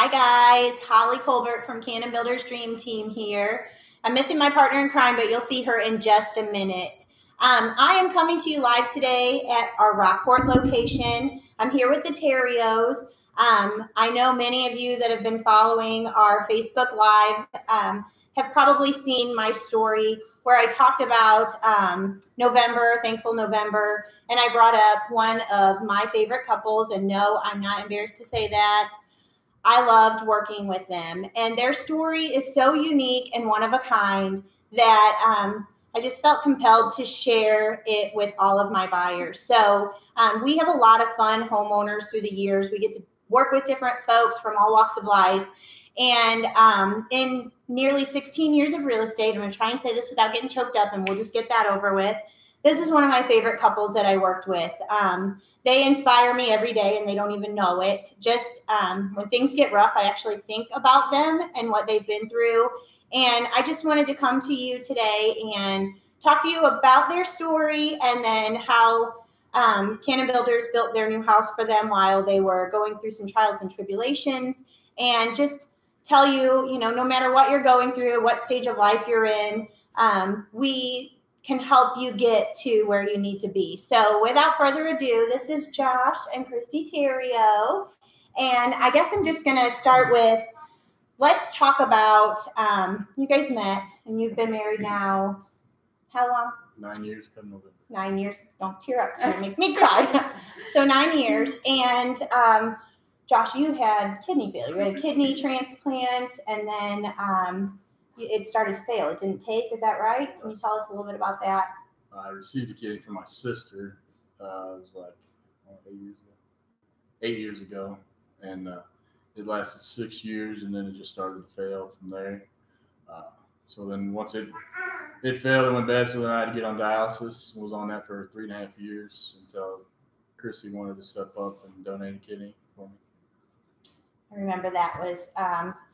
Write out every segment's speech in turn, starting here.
Hi guys, Holly Colbert from Cannon Builders Dream Team here. I'm missing my partner in crime, but you'll see her in just a minute. I am coming to you live today at our Rockport location. I'm here with the Terrios. I know many of you that have been following our Facebook Live have probably seen my story where I talked about November, Thankful November, and I brought up one of my favorite couples, and no, I'm not embarrassed to say that. I loved working with them, and their story is so unique and one of a kind that I just felt compelled to share it with all of my buyers. So we have a lot of fun homeowners through the years. We get to work with different folks from all walks of life. And in nearly 16 years of real estate, I'm going to try and say this without getting choked up, and we'll just get that over with. This is one of my favorite couples that I worked with. They inspire me every day, and they don't even know it. Just when things get rough, I actually think about them and what they've been through. And I just wanted to come to you today and talk to you about their story, and then how Cannon Builders built their new house for them while they were going through some trials and tribulations, and just tell you, no matter what you're going through, what stage of life you're in, we can help you get to where you need to be. So without further ado, this is Josh and Christy Terrio. And I guess I'm just going to start with, let's talk about, you guys met and you've been married now, how long? 9 years, come November. 9 years. Don't tear up. You're gonna make me cry. So 9 years. And Josh, you had kidney failure. You had a kidney transplant, and then it started to fail. It didn't take. Is that right? Can you tell us a little bit about that? I received a kidney from my sister. It was like 8 years ago. And it lasted 6 years, and then it just started to fail from there. So then once it failed, it went bad, so then I had to get on dialysis. I was on that for 3.5 years until Chrissy wanted to step up and donate a kidney for me. I remember that was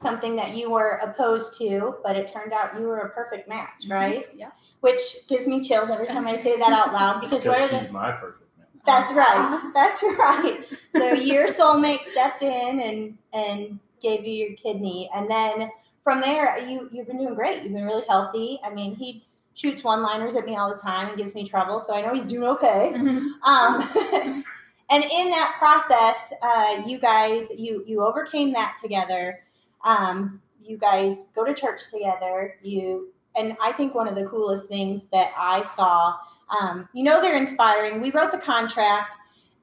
something that you were opposed to, but it turned out you were a perfect match, right? Yeah. Which gives me chills every time I say that out loud, because she's my perfect match. That's right. That's right. So your soulmate stepped in and gave you your kidney, and then from there you've been doing great. You've been really healthy. I mean, he shoots one-liners at me all the time and gives me trouble, so I know he's doing okay. Mm-hmm. And in that process, you guys, you overcame that together. You guys go to church together. And I think one of the coolest things that I saw, they're inspiring. We wrote the contract,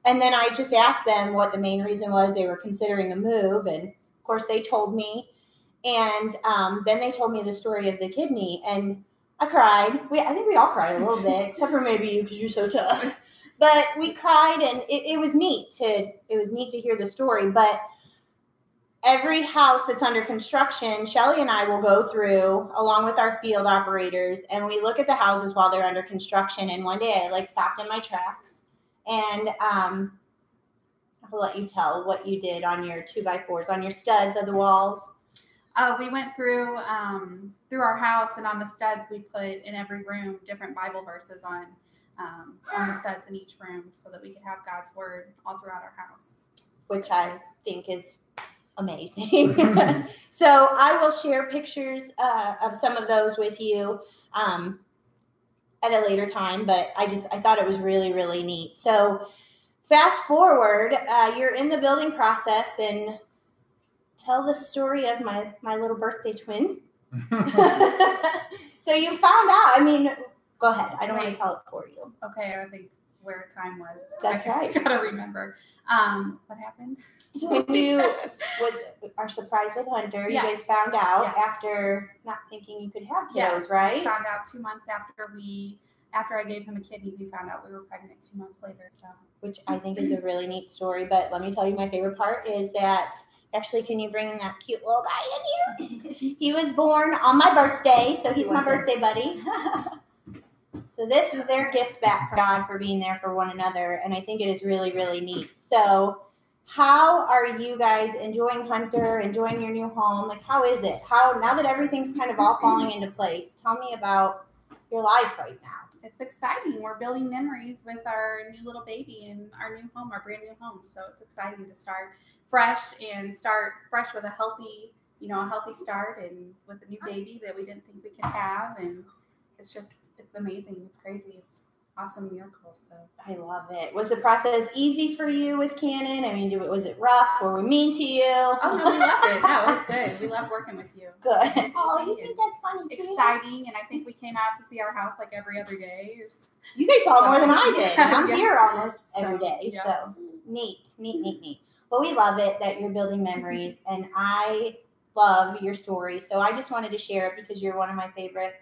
and then I just asked them what the main reason was they were considering a move. And of course they told me. And then they told me the story of the kidney, and I cried. I think we all cried a little bit, except for maybe you, because you're so tough. But we cried, and it was neat to hear the story. But every house that's under construction, Shelly and I will go through along with our field operators, and we look at the houses while they're under construction. And one day I stopped in my tracks, and I'll let you tell what you did on your 2x4s, on your studs of the walls. We went through our house, and on the studs we put in every room different Bible verses on the studs in each room, so that we could have God's word all throughout our house, which I think is amazing. So I will share pictures of some of those with you at a later time, but I thought it was really, really neat. So fast forward, you're in the building process, and tell the story of my little birthday twin. So you found out, go ahead. I don't want to tell it for you. Okay, I think where time was. That's right. I gotta remember. What happened? With our surprise with Hunter, yes. You guys found out yes. after not thinking you could have kiddos, yes. right? We found out 2 months after I gave him a kidney. We found out we were pregnant 2 months later. So, which I think is a really neat story. But let me tell you, my favorite part is that. Actually, can you bring in that cute little guy in here? He was born on my birthday, so he's my birthday buddy. So this was their gift back from God for being there for one another, and I think it is really, really neat. So how are you guys enjoying Hunter, enjoying your new home? How is it? Now that everything's kind of all falling into place, tell me about your life right now. It's exciting. We're building memories with our new little baby in our new home, our brand new home. So it's exciting to start fresh with a healthy start and with a new baby that we didn't think we could have. And it's amazing. It's crazy. It's awesome miracle. So I love it. Was the process easy for you with Canon? I mean, was it rough? Were we mean to you? Oh no, we loved it. No, it was good. We loved working with you. Good. Oh, you think that's funny too? Exciting, and I think we came out to see our house like every other day. You guys saw more than I did. And I'm here almost every day. Yeah. So neat. Well, we love it that you're building memories, and I love your story. So I just wanted to share it because you're one of my favorite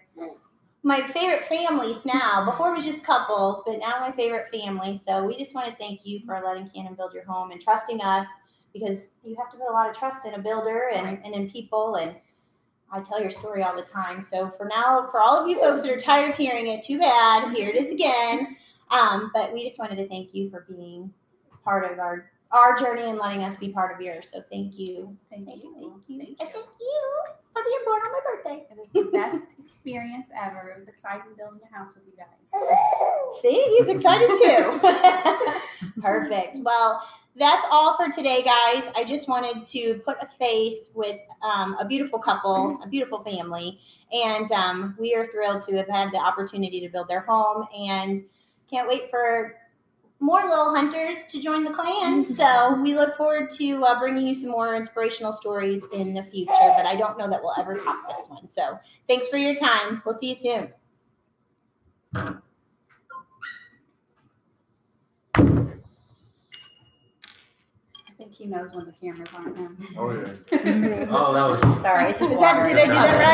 families now. Before it was just couples, but now my favorite family. So we just want to thank you for letting Canon build your home and trusting us, because you have to put a lot of trust in a builder and in people. And I tell your story all the time. So for now, for all of you folks that are tired of hearing it, too bad. Here it is again. But we just wanted to thank you for being part of our journey and letting us be part of yours. So thank you. Thank you. And thank you for being born on my birthday. It was the best experience ever. It was exciting building a house with you guys. See, he's excited too. Perfect. Well, that's all for today, guys. I just wanted to put a face with a beautiful couple, a beautiful family, and we are thrilled to have had the opportunity to build their home, and can't wait for more little hunters to join the clan. So we look forward to bringing you some more inspirational stories in the future, but I don't know that we'll ever top this one. So thanks for your time. We'll see you soon. I think he knows when the camera's on him. Oh, yeah. Oh, that was. Sorry. Did I do that right?